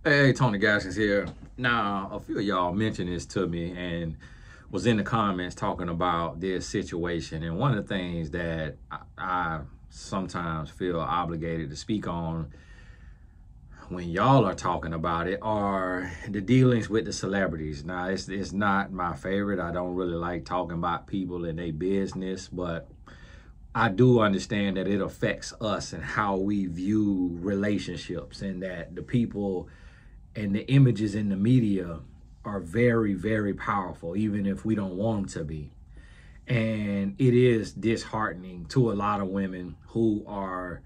Hey, Tony Gaskins here. Now, a few of y'all mentioned this to me and was in the comments talking about this situation. And one of the things that I sometimes feel obligated to speak on when y'all are talking about it are the dealings with the celebrities. Now, it's not my favorite. I don't really like talking about people and their business, but I do understand that it affects us and how we view relationships, and that the people and the images in the media are very, very powerful, even if we don't want them to be. And it is disheartening to a lot of women who are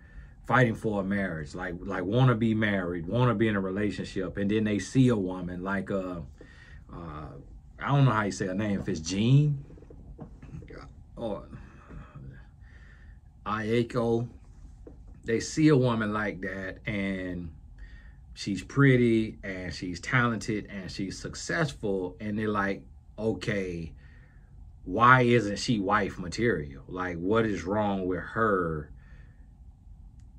fighting for a marriage, like want to be married, want to be in a relationship, and then they see a woman like I don't know how you say her name, if it's Jhene or Aiko. They see a woman like that, and she's pretty and she's talented and she's successful, and they're like, okay, why isn't she wife material? Like, what is wrong with her?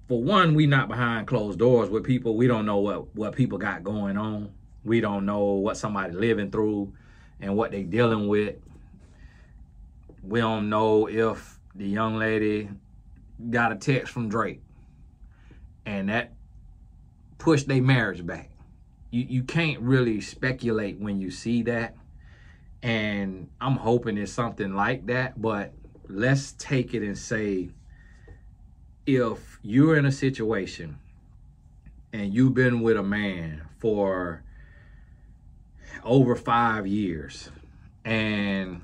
For one, we not behind closed doors with people. We don't know what people got going on. We don't know what somebody living through and what they dealing with. We don't know if the young lady got a text from Drake and that pushed their marriage back. You can't really speculate when you see that. And I'm hoping it's something like that. But let's take it and say, if you're in a situation and you've been with a man for over 5 years, and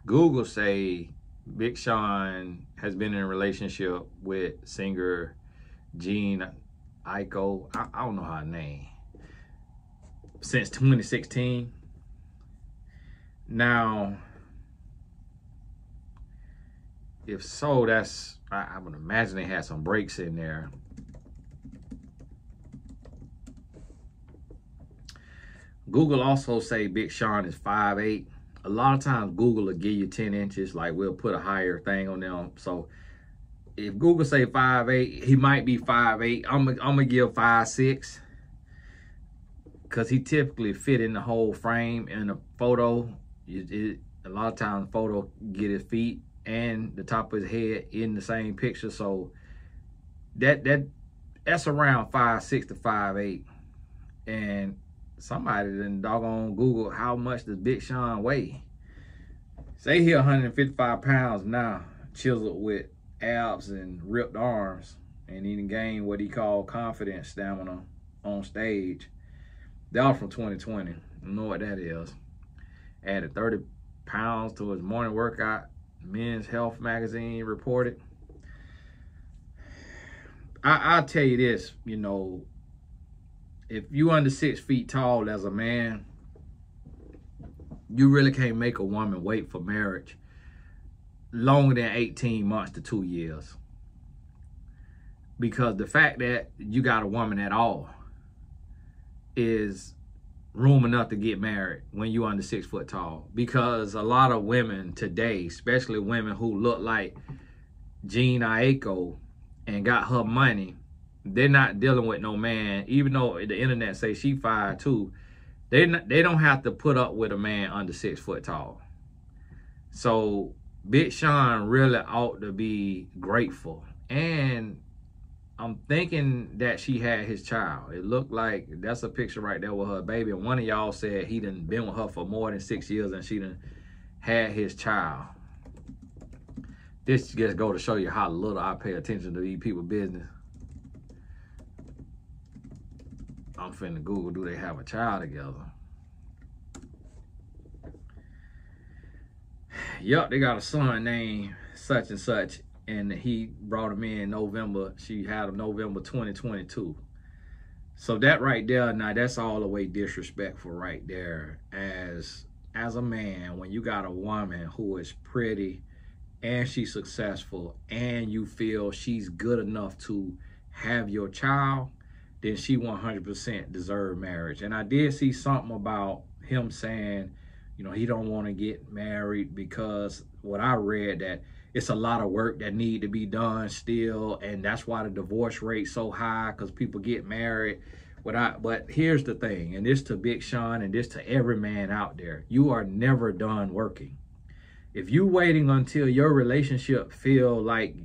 Google say Big Sean has been in a relationship with singer Jhene, Aiko, I don't know her name, since 2016. Now, if so, I would imagine they had some breaks in there. Google also say Big Sean is 5'8". A lot of times Google will give you 10 inches, like we'll put a higher thing on them. So if Google say 5'8", he might be 5'8". I'm gonna give 5'6", because he typically fit in the whole frame in a photo. A lot of times photo get his feet and the top of his head in the same picture. So that's around 5'6" to 5'8". And somebody done doggone Google how much does Big Sean weigh. Say he 155 pounds now, chiseled with abs and ripped arms, and he gained what he called confidence stamina on stage. That was from 2020. I don't know what that is. Added 30 pounds to his morning workout, Men's Health magazine reported. I'll tell you this, if you under 6 feet tall as a man, you really can't make a woman wait for marriage longer than 18 months to 2 years. Because the fact that you got a woman at all is room enough to get married when you under 6 foot tall. Because a lot of women today, especially women who look like Jhene Aiko and got her money, they're not dealing with no man. Even though the internet say she 5'2", they don't have to put up with a man under 6 foot tall. So Big Sean really ought to be grateful. And I'm thinking that she had his child. It looked like that's a picture right there with her baby. And one of y'all said he done been with her for more than 6 years and she done had his child. This just go to show you how little I pay attention to these people's business. I'm finna Google, do they have a child together? Yup, they got a son named such and such, and he brought him in November. She had him November 2022. So that right there, now that's all the way disrespectful right there. As a man, when you got a woman who is pretty and she's successful and you feel she's good enough to have your child, then she 100% deserve marriage. And I did see something about him saying he don't want to get married because what I read that it's a lot of work that need to be done still, and that's why the divorce rate's so high, because people get married. But here's the thing, and this to Big Sean and this to every man out there, you are never done working. If you waiting until your relationship feel like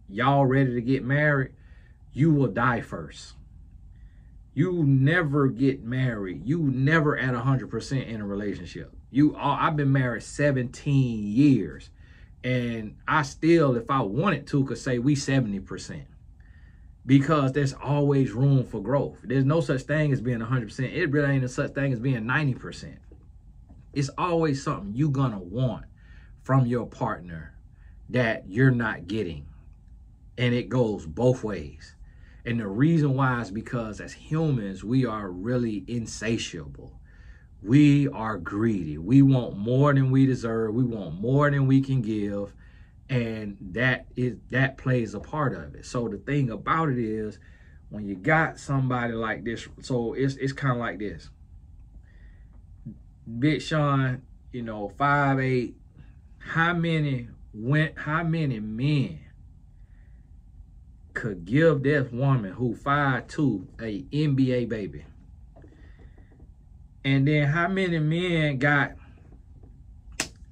y'all ready to get married, you will die first. You never get married. You never at 100% in a relationship. I've been married 17 years, and I still, if I wanted to, could say we 70%, because there's always room for growth. There's no such thing as being 100%. It really ain't a such thing as being 90%. It's always something you're gonna want from your partner that you're not getting, and it goes both ways. And the reason why is because as humans, we are really insatiable. We are greedy. We want more than we deserve. We want more than we can give. And that plays a part of it. So the thing about it is, when you got somebody like this, so it's kind of like this. Big Sean, 5'8", how many men could give this woman who 5'2" a NBA baby? And then how many men got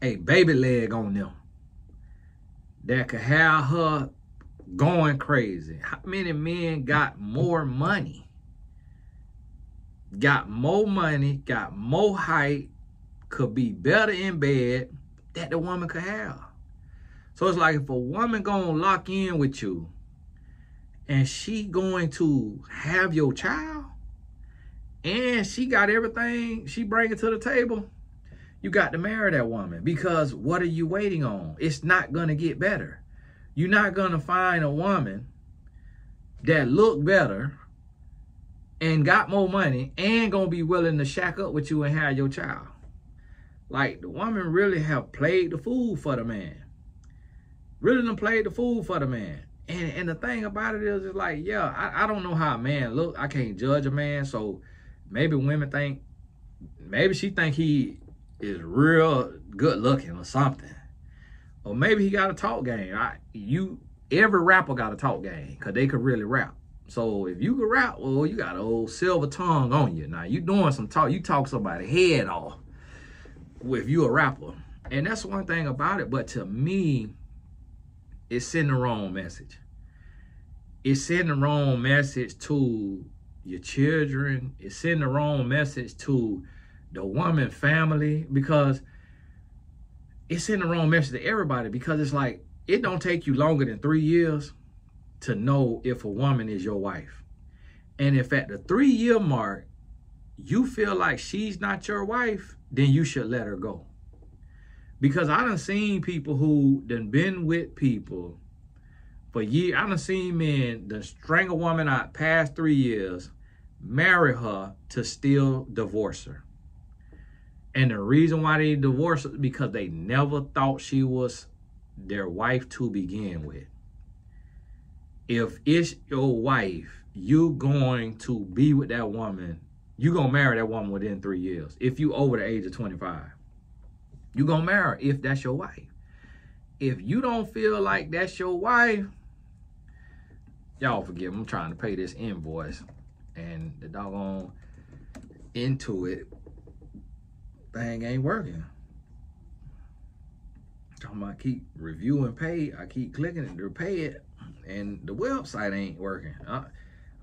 a baby leg on them that could have her going crazy? How many men got more money, got more height, could be better in bed that the woman could have? So it's like, if a woman gonna lock in with you and she going to have your child, and she got everything she bringing to the table, you got to marry that woman. Because what are you waiting on? It's not going to get better. You're not going to find a woman that look better and got more money and going to be willing to shack up with you and have your child. Like, the woman really have played the fool for the man. Really done played the fool for the man. And the thing about it is, it's like, yeah, I don't know how a man look. I can't judge a man. So maybe women think, maybe she think he is real good looking or something. Or maybe he got a talk game. Every rapper got a talk game, because they could really rap. So if you could rap, well, you got an old silver tongue on you. Now you doing some talk. You talk somebody's head off if you a rapper. And that's one thing about it. But to me, it's sending the wrong message. It's sending the wrong message to your children. It's sending the wrong message to the woman family, because it's sending the wrong message to everybody. Because it's like, it don't take you longer than 3 years to know if a woman is your wife. And if at the 3-year mark, you feel like she's not your wife, then you should let her go. Because I done seen people who done been with people for years. I done seen men done string a woman out past 3 years, marry her to still divorce her. And the reason why they divorced her is because they never thought she was their wife to begin with. If it's your wife, you going to be with that woman. You gonna marry that woman within 3 years. If you over the age of 25. You gonna marry her if that's your wife. If you don't feel like that's your wife, y'all forgive me, I'm trying to pay this invoice, and the doggone Intuit thing ain't working. Talking about keep reviewing pay, I keep clicking it to pay it, and the website ain't working.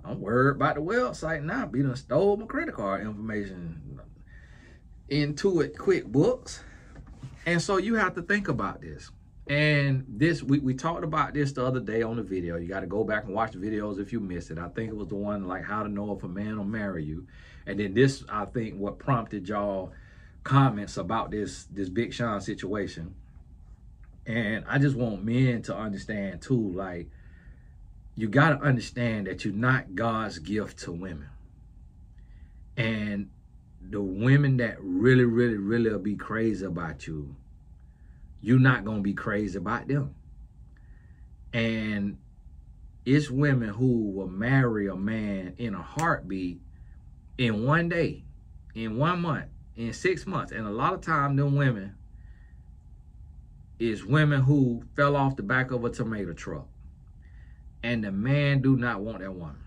I'm worried about the website now. Be done stole my credit card information. Intuit QuickBooks. And so you have to think about this. And this, we talked about this the other day on the video. You got to go back and watch the videos if you missed it. I think it was the one like how to know if a man will marry you. And then this, I think, what prompted y'all comments about this Big Sean situation. And I just want men to understand too, like, you got to understand that you're not God's gift to women. And the women that really, really, really will be crazy about you, you're not going to be crazy about them. And it's women who will marry a man in a heartbeat, in 1 day, in 1 month, in 6 months. And a lot of time, them women is women who fell off the back of a tomato truck. And the man do not want that woman.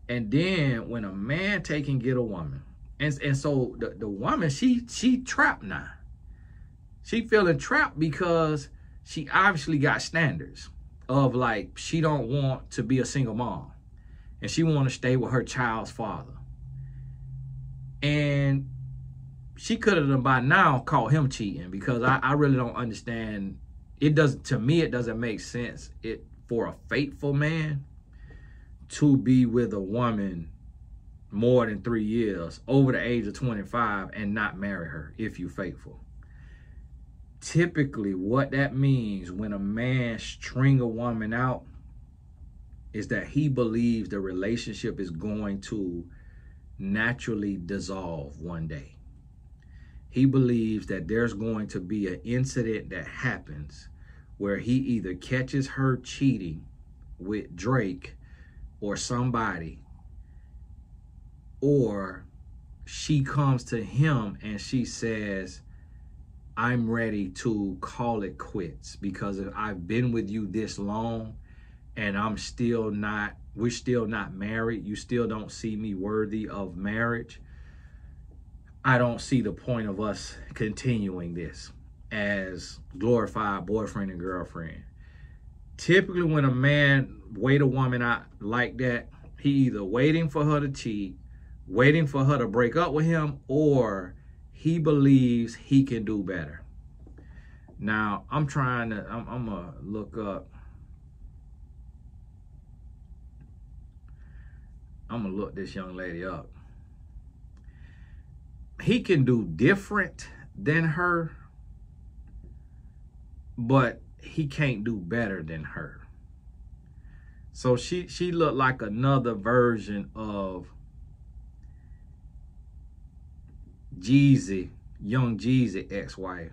And then when a man take and get a woman, and so the woman, she trapped now. She feeling trapped because she obviously got standards of like, she don't want to be a single mom. And she want to stay with her child's father. And she could have by now caught him cheating, because I really don't understand. To me, it doesn't make sense for a faithful man to be with a woman more than 3 years over the age of 25 and not marry her if you're faithful. Typically, what that means when a man string a woman out is that he believes the relationship is going to naturally dissolve one day. He believes that there's going to be an incident that happens where he either catches her cheating with Drake or somebody, or she comes to him and she says, I'm ready to call it quits because I've been with you this long and we're still not married. You still don't see me worthy of marriage. I don't see the point of us continuing this as glorified boyfriend and girlfriend. Typically, when a man wait a woman out like that, he either waiting for her to cheat, waiting for her to break up with him, or he believes he can do better. Now, I'm gonna look up. I'm gonna look this young lady up. He can do different than her, but he can't do better than her. So she looked like another version of Jeezy, young Jeezy ex-wife.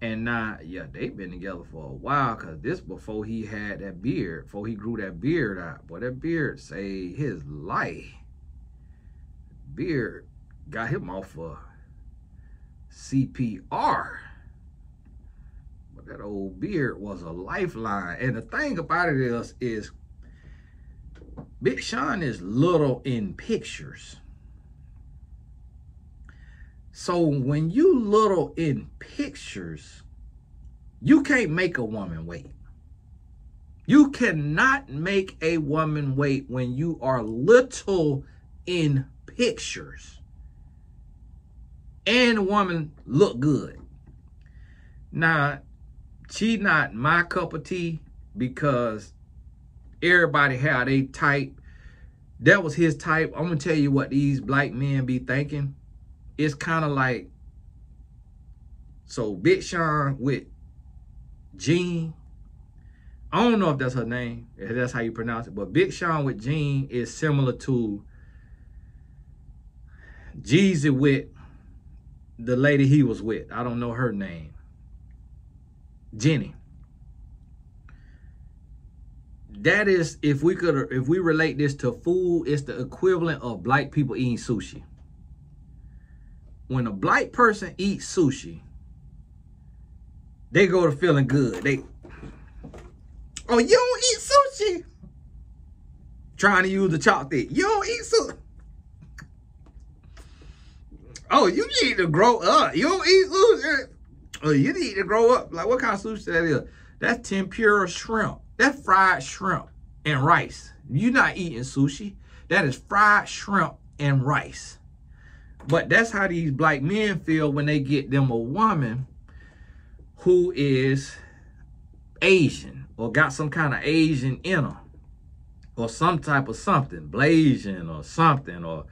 And now, yeah, they've been together for a while, because this before he had that beard, before he grew that beard out. Boy, that beard saved his life. Beard got him off of CPR. But that old beard was a lifeline. And the thing about it is Big Sean is little in pictures. So when you little in pictures, you can't make a woman wait. You cannot make a woman wait when you are little in pictures. And a woman look good. Now, she not my cup of tea, because everybody had a type. That was his type. I'm going to tell you what these black men be thinking. It's kind of like, so Big Sean with Jhene. I don't know if that's her name, if that's how you pronounce it, but Big Sean with Jhene is similar to Jeezy with the lady he was with. I don't know her name. Jhene. That is, if we relate this to food, it's the equivalent of black people eating sushi. When a black person eats sushi, they go to feeling good. Oh, you don't eat sushi? Trying to use the chopstick. You don't eat sushi? Oh, you need to grow up. You don't eat sushi? Oh, you need to grow up. Like, what kind of sushi that is? That's tempura shrimp. That's fried shrimp and rice. You're not eating sushi. That is fried shrimp and rice. But that's how these black men feel when they get them a woman who is Asian or got some kind of Asian in her, or some type of something, Blasian or something, or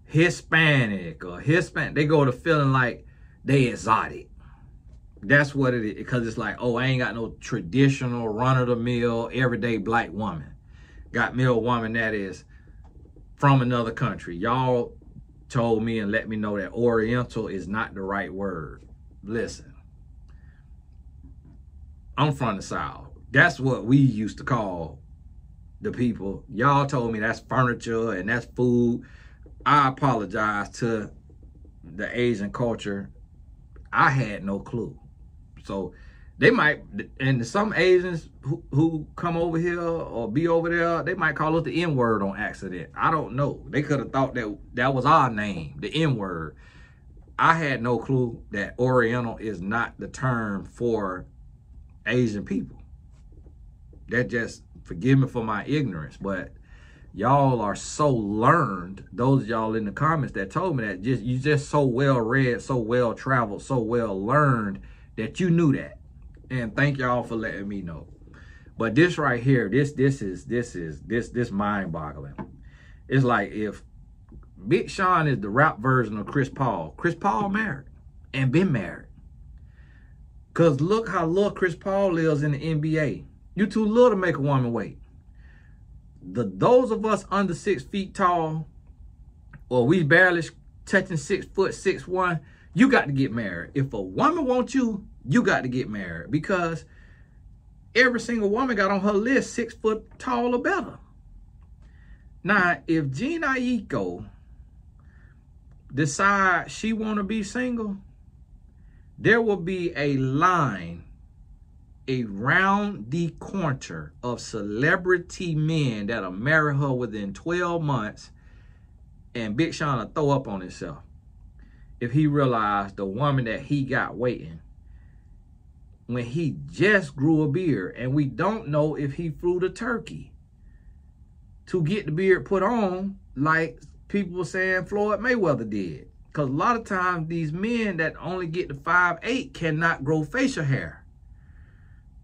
Hispanic or Hispanic. They go to feeling like they exotic. That's what it is, because it's like, oh, I ain't got no traditional run-of-the-mill everyday black woman. Got me a woman that is from another country. Y'all told me and let me know that Oriental is not the right word. Listen, I'm from the South. That's what we used to call the people. Y'all told me that's furniture and that's food. I apologize to the Asian culture, I had no clue. So they might, and some Asians who come over here or be over there, they might call us the N-word on accident. I don't know. They could have thought that that was our name, the N-word. I had no clue that Oriental is not the term for Asian people. That just, forgive me for my ignorance, but y'all are so learned, those of y'all in the comments that told me that, you just so well read, so well traveled, so well learned that you knew that. And thank y'all for letting me know. But this right here, this mind boggling. It's like if Big Sean is the rap version of Chris Paul. Chris Paul married and been married. Cause look how little Chris Paul lives in the NBA. You too little to make a woman wait. Those of us under 6 feet tall, or we barely touching 6 foot 6'1", you got to get married. If a woman wants you, you got to get married, because every single woman got on her list 6 foot tall or better. Now, if Jhene Aiko decide she want to be single, there will be a line around the corner of celebrity men that'll marry her within 12 months, and Big Sean will throw up on himself if he realized the woman that he got waiting when he just grew a beard, and we don't know if he flew the turkey to get the beard put on like people were saying Floyd Mayweather did. Because a lot of times these men that only get to 5'8" cannot grow facial hair.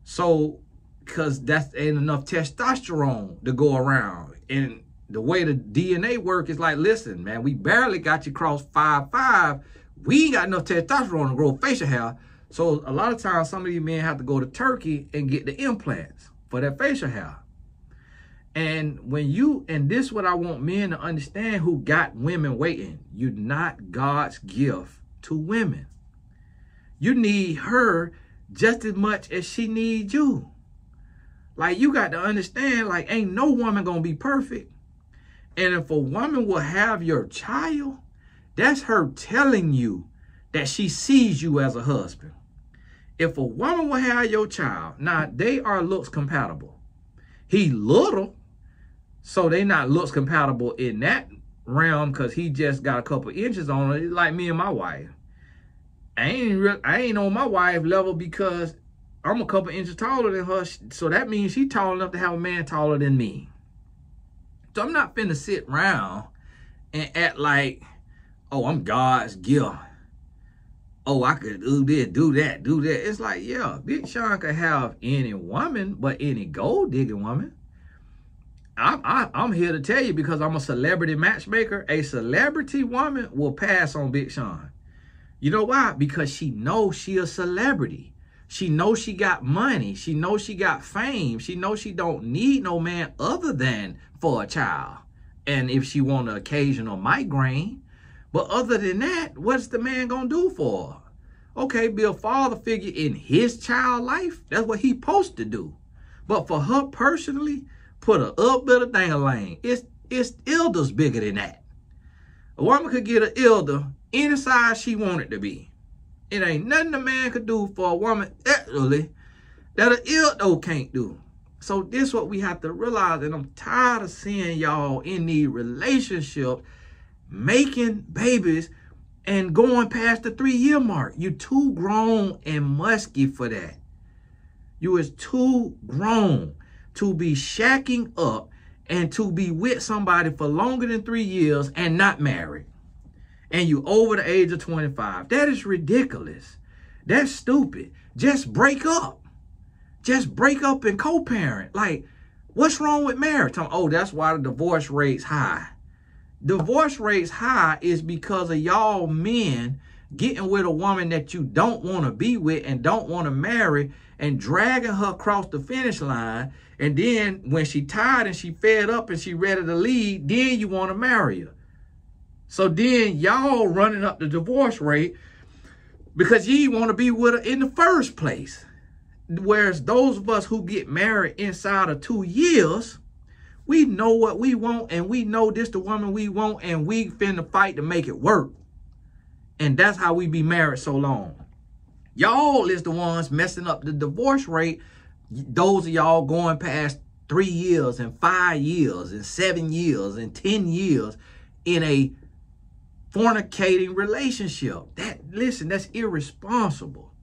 So, because that ain't enough testosterone to go around. And the way the DNA work is like, listen, man, we barely got you cross 5'5". We ain't got enough testosterone to grow facial hair. So a lot of times some of these men have to go to Turkey and get the implants for their facial hair. And when you, and this is what I want men to understand who got women waiting, you're not God's gift to women. You need her just as much as she needs you. Like, you got to understand, like, ain't no woman gonna be perfect. And if a woman will have your child, that's her telling you that she sees you as a husband. If a woman will have your child, now they are looks compatible. He little, so they not looks compatible in that realm, because he just got a couple inches on it. Like me and my wife. I ain't on my wife level because I'm a couple inches taller than her. So that means she's tall enough to have a man taller than me. So I'm not finna sit around and act like, oh, I'm God's gift. Oh, I could do this, do that, do that. It's like, yeah, Big Sean could have any woman, but any gold digging woman. I'm here to tell you, because I'm a celebrity matchmaker, a celebrity woman will pass on Big Sean. You know why? Because she knows she a celebrity. She knows she got money. She knows she got fame. She knows she don't need no man other than for a child. And if she want an occasional migraine. But other than that, what's the man gonna do for her? Okay, be a father figure in his child life. That's what he supposed to do. But for her personally, put a up bit of dang-a-lang. It's elders bigger than that. A woman could get an elder any size she wanted to be. It ain't nothing a man could do for a woman actually that an elder can't do. So this is what we have to realize, and I'm tired of seeing y'all in these relationships making babies and going past the 3-year mark. You too grown and musky for that. You is too grown to be shacking up and to be with somebody for longer than 3 years and not married. And you over the age of 25. That is ridiculous. That's stupid. Just break up. Just break up and co-parent. Like, what's wrong with marriage? Oh, that's why the divorce rate's high. Divorce rates high is because of y'all men getting with a woman that you don't want to be with and don't want to marry and dragging her across the finish line. And then when she tired and she fed up and she ready to leave, then you want to marry her. So then y'all running up the divorce rate because you want to be with her in the first place. Whereas those of us who get married inside of 2 years, we know what we want, and we know this the woman we want, and we finna fight to make it work. And that's how we be married so long. Y'all is the ones messing up the divorce rate. Those of y'all going past 3 years and 5 years and 7 years and 10 years in a fornicating relationship. Listen, that's irresponsible.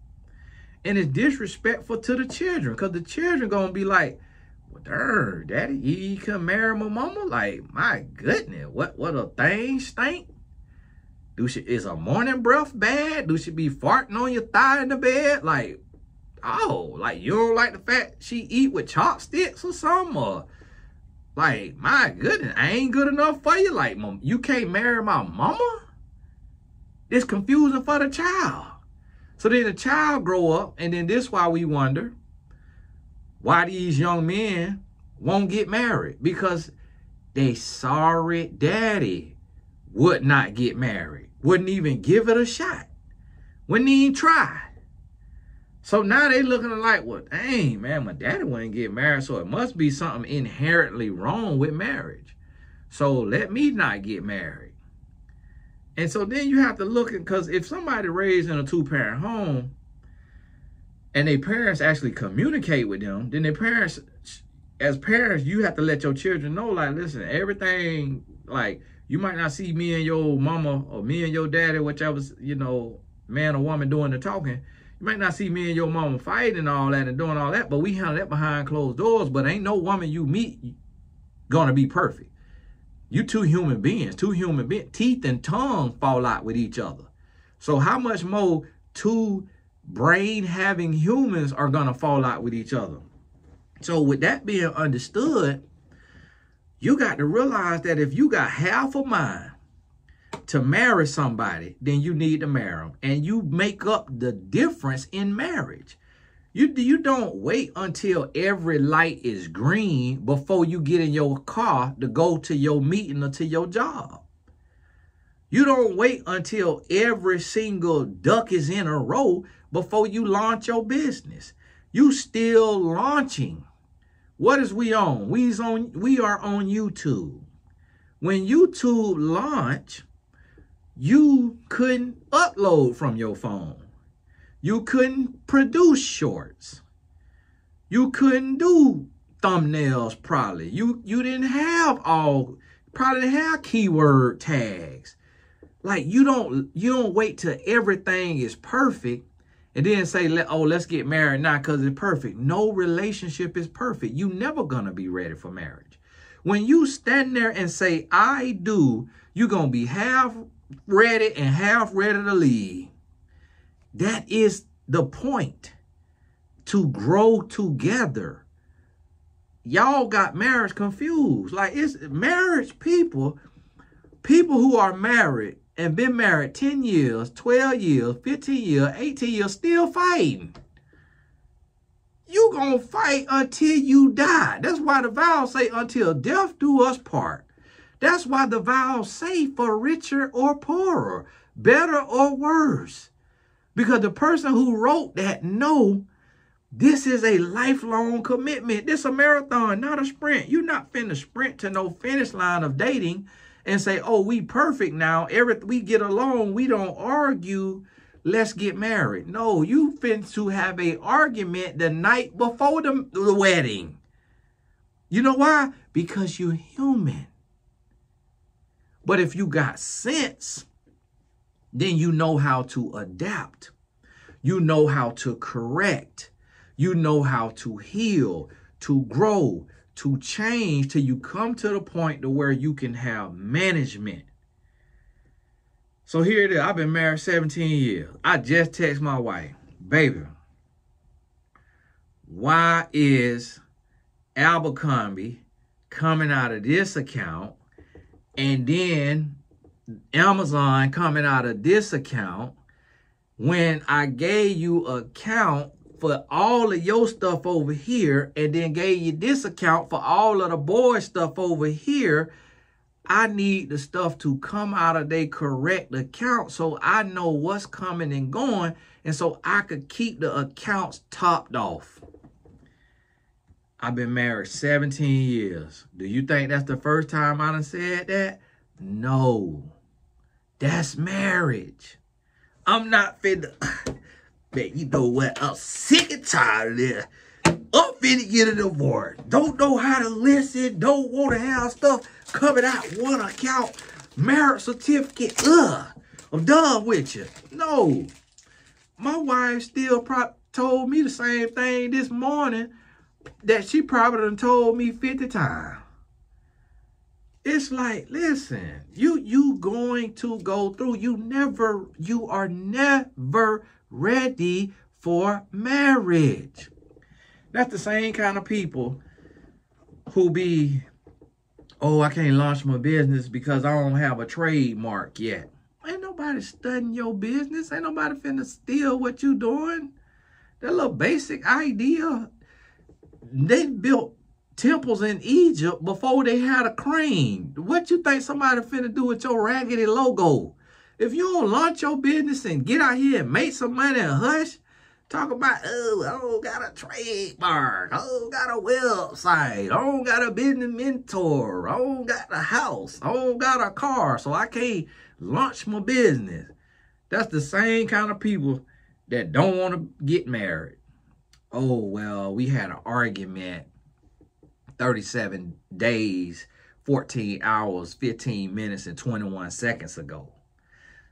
And it's disrespectful to the children, because the children gonna be like, well, darn, daddy, you can marry my mama? Like, my goodness, what a thing stink? Is a morning breath bad? Do she be farting on your thigh in the bed? Like, oh, like you don't like the fact she eat with chopsticks or something? Or like, my goodness, I ain't good enough for you? Like, you can't marry my mama? It's confusing for the child. So then the child grow up, and then this why we wonder why these young men won't get married. Because they sorry daddy would not get married. Wouldn't even give it a shot. Wouldn't even try. So now they looking like, well, dang, man, my daddy wouldn't get married, so it must be something inherently wrong with marriage. So let me not get married. And so then you have to look at, because if somebody raised in a 2-parent home and their parents actually communicate with them, then their parents, as parents, you have to let your children know, like, listen, everything, like, you might not see me and your mama or me and your daddy, whichever, you know, man or woman doing the talking. You might not see me and your mama fighting and all that and doing all that, but we handle that behind closed doors. But ain't no woman you meet gonna be perfect. You two human beings, teeth and tongue fall out with each other. So how much more 2 brain-having humans are gonna fall out with each other? So with that being understood, you got to realize that if you got half a mind to marry somebody, then you need to marry them. And you make up the difference in marriage. You don't wait until every light is green before you get in your car to go to your meeting or to your job. You don't wait until every single duck is in a row before you launch your business. You still launching. What is we on? We are on YouTube. When YouTube launched, you couldn't upload from your phone. You couldn't produce shorts. You couldn't do thumbnails probably. You didn't have probably didn't have keyword tags. Like you don't wait till everything is perfect and then say, let's get married now because it's perfect. No relationship is perfect. You never gonna be ready for marriage. When you stand there and say, I do, you're gonna be half ready and half ready to leave. That is the point, to grow together. Y'all got marriage confused. Like, it's marriage people who are married and been married 10 years, 12 years, 15 years, 18 years, still fighting. You gonna fight until you die. That's why the vows say until death do us part. That's why the vows say for richer or poorer, better or worse. Because the person who wrote that know this is a lifelong commitment. This is a marathon, not a sprint. You're not finna sprint to no finish line of dating and say, oh, we perfect now. We get along. We don't argue. Let's get married. No, you finna to have a argument the night before the wedding. You know why? Because you're human. But if you got sense, then you know how to adapt. You know how to correct. You know how to heal, to grow, to change till you come to the point to where you can have management. So here it is. I've been married 17 years. I just text my wife, baby, why is Abercrombie coming out of this account and then Amazon coming out of this account when I gave you an account for all of your stuff over here and then gave you this account for all of the boys' stuff over here? I need the stuff to come out of their correct account so I know what's coming and going, and so I could keep the accounts topped off. I've been married 17 years. Do you think that's the first time I done said that? No. That's marriage. I'm not finna. Man, you know what? I'm sick and tired of this. I'm finna get a divorce. Don't know how to listen. Don't want to have stuff coming out one account. Marriage certificate. I'm done with you. No. My wife still told me the same thing this morning that she probably done told me 50 times. It's like, listen, you going to go through. You are never ready for marriage. That's the same kind of people who be, oh, I can't launch my business because I don't have a trademark yet. Ain't nobody studying your business. Ain't nobody finna steal what you doing. That little basic idea. They built temples in Egypt before they had a crane. What you think somebody finna do with your raggedy logo? If you don't launch your business and get out here and make some money and hush, talk about, oh, I don't got a trademark. I don't got a website. I don't got a business mentor. I don't got a house. I don't got a car, so I can't launch my business. That's the same kind of people that don't want to get married. Oh, well, we had an argument 37 days, 14 hours, 15 minutes, and 21 seconds ago.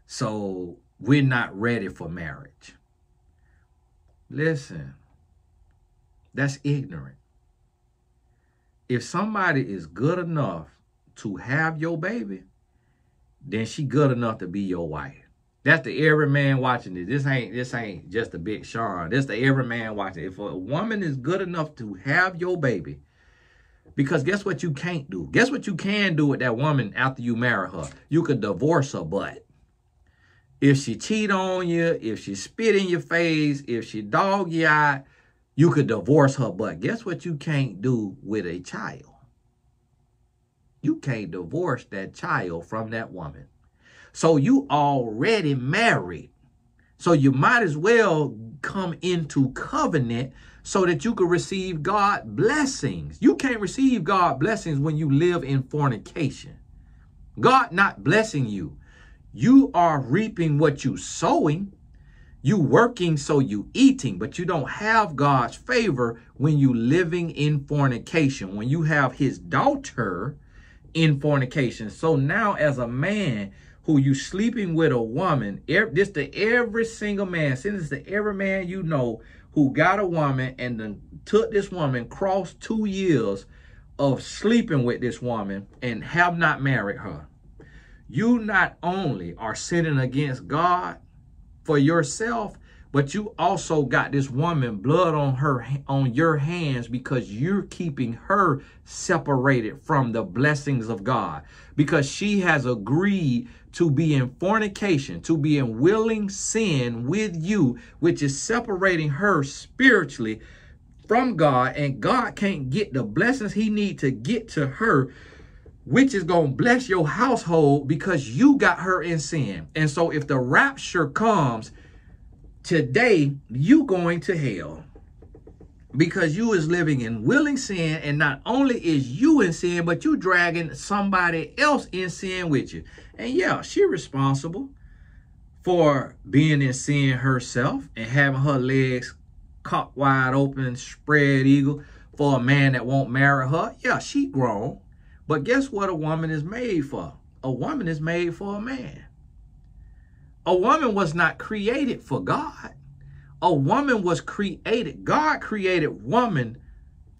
So we're not ready for marriage. Listen, that's ignorant. If somebody is good enough to have your baby, then she good enough to be your wife. That's the every man watching this. This ain't just a Big Sean. This the every man watching. If a woman is good enough to have your baby, because guess what you can't do? Guess what you can do with that woman after you marry her? You could divorce her butt. If she cheat on you, if she spit in your face, if she dog you out, you could divorce her butt. Guess what you can't do with a child? You can't divorce that child from that woman. So you already married. So you might as well come into covenant so that you can receive God blessings. You can't receive God blessings when you live in fornication. God not blessing you. You are reaping what you sowing. You working so you eating, but you don't have God's favor when you living in fornication, when you have his daughter in fornication. So now as a man who you sleeping with a woman, this to every single man, send this to every man you know who got a woman and then took this woman, crossed 2 years of sleeping with this woman and have not married her. You not only are sinning against God for yourself, but you also got this woman blood on your hands because you're keeping her separated from the blessings of God, because she has agreed to be in fornication, to be in willing sin with you, which is separating her spiritually from God, and God can't get the blessings he needs to get to her, which is going to bless your household because you got her in sin. And so if the rapture comes today, you going to hell because you is living in willing sin. And not only is you in sin, but you dragging somebody else in sin with you. And yeah, she responsible for being in sin herself and having her legs cocked wide open, spread eagle for a man that won't marry her. Yeah, she grown. But guess what a woman is made for? A woman is made for a man. A woman was not created for God. A woman was created. God created woman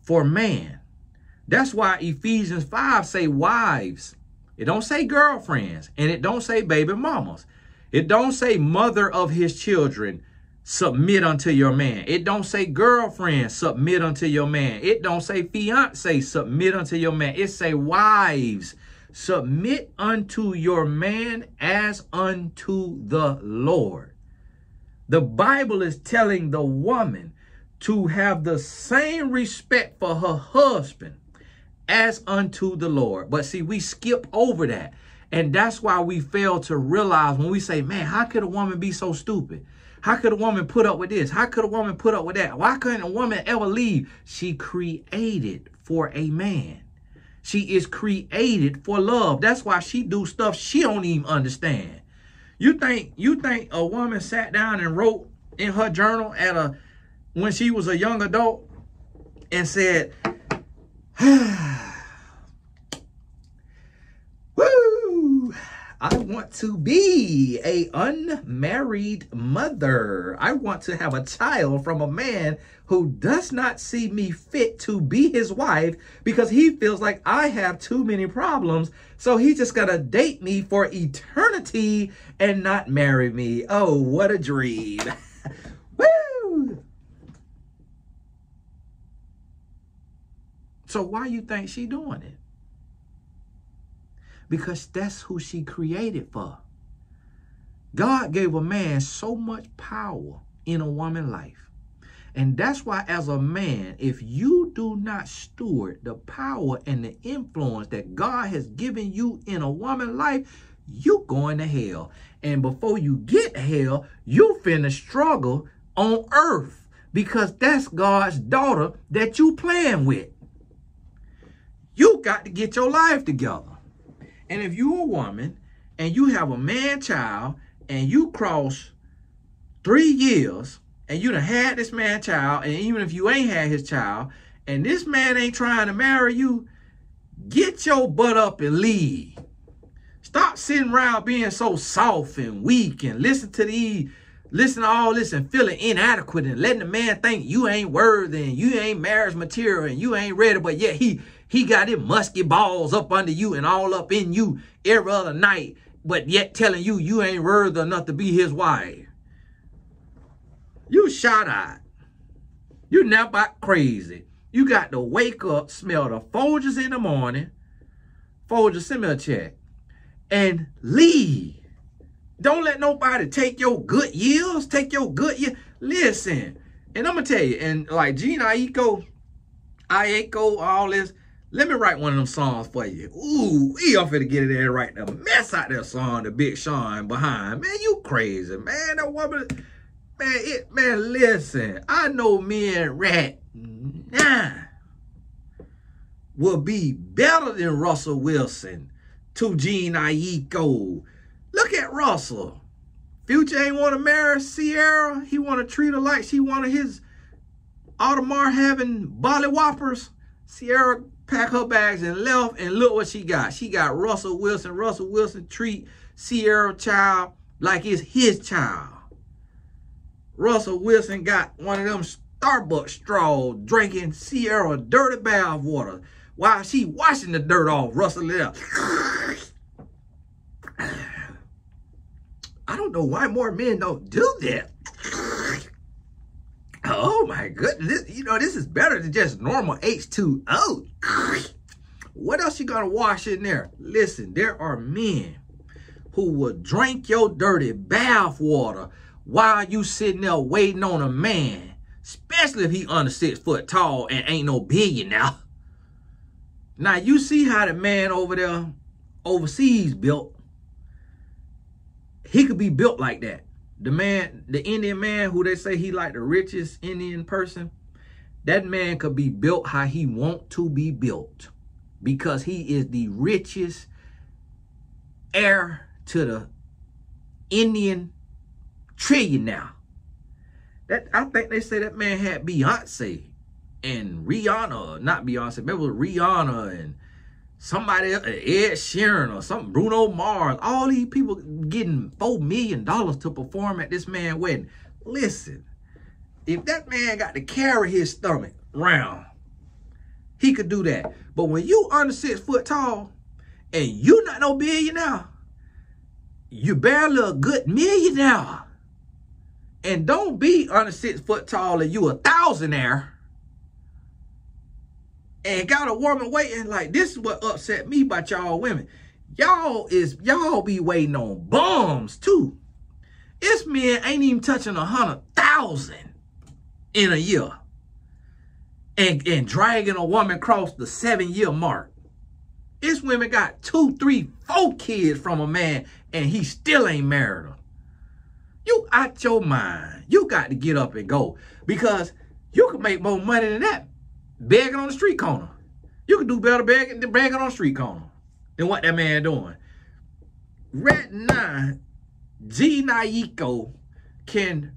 for man. That's why Ephesians 5 say wives. It don't say girlfriends. And it don't say baby mamas. It don't say mother of his children, submit unto your man. It don't say girlfriend, submit unto your man. It don't say fiance, submit unto your man. It say wives, submit unto your man as unto the Lord. The Bible is telling the woman to have the same respect for her husband as unto the Lord. But see, we skip over that. And that's why we fail to realize when we say, man, how could a woman be so stupid? How could a woman put up with this? How could a woman put up with that? Why couldn't a woman ever leave? She created for a man. She is created for love. That's why she do stuff she don't even understand. You think a woman sat down and wrote in her journal when she was a young adult and said, woo, I want to be a unmarried mother. I want to have a child from a man who does not see me fit to be his wife because he feels like I have too many problems. So he just got to date me for eternity and not marry me. Oh, what a dream. Woo! So why you think she doing it? Because that's who she created for. God gave a man so much power in a woman's life. And that's why as a man, if you do not steward the power and the influence that God has given you in a woman's life, you going to hell. And before you get to hell, you finna struggle on earth because that's God's daughter that you playing with. You got to get your life together. And if you're a woman and you have a man child and you cross 3 years and you done had this man child, and even if you ain't had his child, and this man ain't trying to marry you, get your butt up and leave. Stop sitting around being so soft and weak and listen to all this and feeling inadequate and letting the man think you ain't worthy and you ain't marriage material and you ain't ready, but yet he got his musky balls up under you and all up in you every other night, but yet telling you ain't worthy enough to be his wife. You shot-eyed. You now about crazy. You got to wake up, smell the Folgers in the morning. Folgers, send me a check. And leave. Don't let nobody take your good years. Take your good years. Listen. And I'm going to tell you, and like Jhene, Aiko, all this, let me write one of them songs for you. Ooh, y'all finna get it there and write the mess out that song, the Big Sean behind. Man, you crazy, man. That woman... Man, listen, I know me and Rat will be better than Russell Wilson to Jhene Aiko. Look at Russell. Future ain't want to marry Sierra. He want to treat her like she one of his Audemars having bolly whoppers. Sierra packed her bags and left, and look what she got. She got Russell Wilson. Russell Wilson treat Sierra child like it's his child. Russell Wilson got one of them Starbucks straws drinking Sierra dirty bath water while she washing the dirt off Russell left. I don't know why more men don't do that. Oh my goodness. This is better than just normal H2O. What else you gonna wash in there? Listen, there are men who will drink your dirty bath water while you sitting there waiting on a man, especially if he under 6 foot tall and ain't no billionaire. Now, you see how the man over there overseas built. He could be built like that. The Indian man who they say he like the richest Indian person, that man could be built how he want to be built because he is the richest heir to the Indian trillionaire. I think they say that man had Beyonce and Rihanna, not Beyonce, maybe it was Rihanna and somebody else, Ed Sheeran or something, Bruno Mars. All these people getting $4 million to perform at this man's wedding. Listen, if that man got to carry his stomach round, he could do that. But when you under 6 foot tall and you not no billionaire, you barely a good millionaire. And don't be under 6 foot tall and you a thousandaire and got a woman waiting. Like, this is what upset me about y'all women. Y'all be waiting on bums too. This man ain't even touching 100,000 in a year. And dragging a woman across the 7-year mark. This women got 2, 3, 4 kids from a man and he still ain't married her. You out your mind. You got to get up and go because you can make more money than that begging on the street corner. You can do better begging than begging on the street corner than what that man doing. Rat 9 Aiko can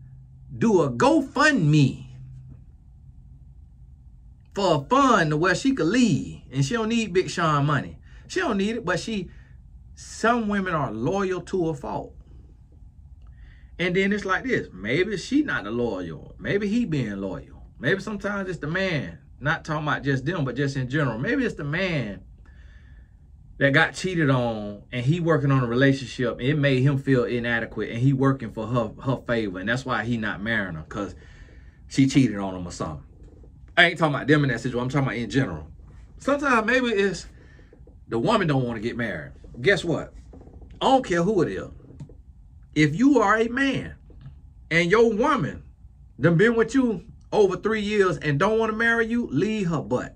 do a GoFundMe for a fund where she could leave, and she don't need Big Sean money. She don't need it, but some women are loyal to a fault. And then it's like this. Maybe she not the loyal. Maybe he being loyal. Maybe sometimes it's the man. Not talking about just them, but just in general. Maybe it's the man that got cheated on, and he working on a relationship, and it made him feel inadequate, and he working for her favor, and that's why he not marrying her, because she cheated on him or something. I ain't talking about them in that situation. I'm talking about in general. Sometimes maybe it's the woman don't want to get married. Guess what? I don't care who it is. If you are a man and your woman done been with you over 3 years and don't want to marry you, leave her butt.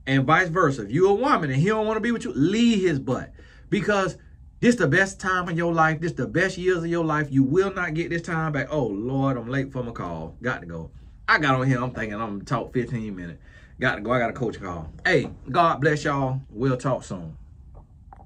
And vice versa. If you're a woman and he don't want to be with you, leave his butt. Because this the best time of your life. This the best years of your life. You will not get this time back. Oh, Lord, I'm late for my call. Got to go. I got on here. I'm thinking I'm going to talk 15 minutes. Got to go. I got a coach call. Hey, God bless y'all. We'll talk soon.